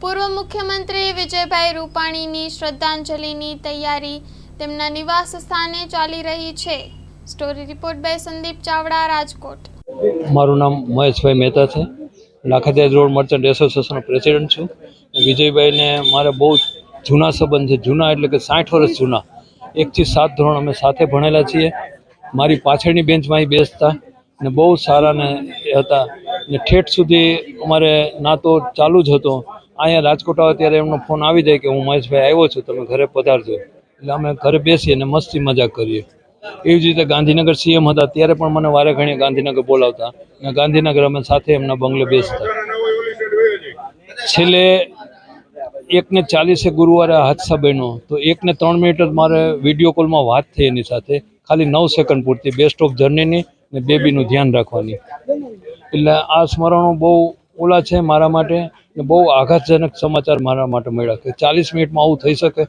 પૂર્વ મુખ્યમંત્રી વિજયભાઈ રૂપાણીની શ્રદ્ધાંજલિની તૈયારી તેમના નિવાસ સ્થાને ચાલી રહી છે। Story report by Sandeep Chavda, Rajkot. મારું નામ મહેશભાઈ મહેતા છે। લાખાદિયા રોડ મર્ચન્ટ એસોસિએશનનો પ્રેસિડેન્ટ છું। વિજયભાઈને મારે બહુ જૂના સંબંધ છે। જૂના એટલે કે 60 વર્ષ જૂના। 1 થી 7 ધોરણ અમે સાથે ભણેલા છીએ। મારી પાછળની બેન્ચમાં અહીં બેસતા ને બહુ સારા ને હતા ને ઠેઠ સુધી અમારે નાતો ચાલુ જ હતો। અહીંયા રાજકોટ આવે ત્યારે એમનો ફોન આવી જાય કે હું મહેશભાઈ આવ્યો છું, તમે ઘરે પધારજો, એટલે અમે ઘરે બેસીએ અને મસ્તી મજાક કરીએ। એવી જ રીતે ગાંધીનગર સીએમ હતા ત્યારે પણ મને વારે ઘણી ગાંધીનગર બોલાવતા અને ગાંધીનગર અમે સાથે એમના બંગલે બેસતા। છેલ્લે 1:40 ગુરુવારે હાદસા બન્યો તો 1:03 મિનિટ જ મારે વિડીયો કોલમાં વાત થઈ એની સાથે, ખાલી 9 સેકન્ડ પૂરતી, બેસ્ટ ઓફ જર્નીની ને બેબીનું ધ્યાન રાખવાની। એટલે આ સ્મરણો બહુ ઓલા છે મારા માટે ને બહુ આઘાતજનક સમાચાર મારા માટે મળ્યા કે 40 મિનિટમાં આવું થઈ શકે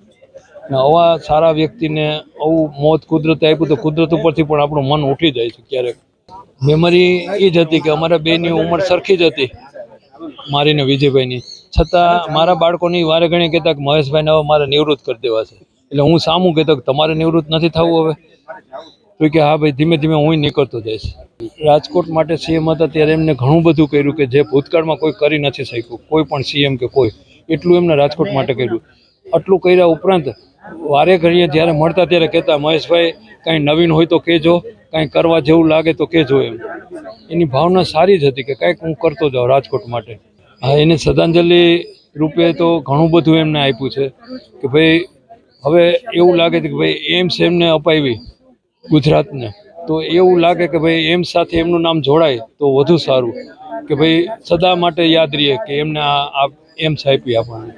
ને આવા સારા વ્યક્તિને આવું મોત કુદરતે આપ્યું તો કુદરત ઉપરથી પણ આપણું મન ઉઠી જાય છે ક્યારેક। મેમરી એ જ હતી કે અમારા બેની ઉંમર સરખી જ હતી, મારી ને વિજયભાઈની, છતાં મારા બાળકોની વારે ઘણી કહેતા કે મહેશભાઈને હવે મારે નિવૃત્ત કરી દેવા છે। એટલે હું સામું કહેતો કે તમારે નિવૃત્ત નથી થવું હવે? તો કે હા ભાઈ, ધીમે ધીમે હું નીકળતો જઈશ। રાજકોટ માટે સીએમ હતા ત્યારે એમને ઘણું બધું કર્યું કે જે ભૂતકાળમાં કોઈ કરી નથી શક્યું, કોઈ પણ સીએમ કે કોઈ, એટલું એમને રાજકોટ માટે કર્યું। આટલું કર્યા ઉપરાંત વારે ઘડીએ જ્યારે મળતા ત્યારે કહેતા મહેશભાઈ કાંઈ નવીન હોય તો કહેજો, કાંઈ કરવા જેવું લાગે તો કહેજો એમ। એની ભાવના સારી જ હતી કે કાંઈક હું કરતો જાઉં રાજકોટ માટે। હા, એને શ્રદ્ધાંજલિ રૂપે તો ઘણું બધું એમને આપ્યું છે કે ભાઈ હવે એવું લાગે છે કે ભાઈ એમ્સ એમને અપાવી ગુજરાતને, તો એવું લાગે કે ભાઈ એમ્સ સાથે એમનું નામ જોડાય તો વધુ સારું, કે ભાઈ સદા માટે યાદ રહીએ કે એમને આ એમ્સ આપી આપણને।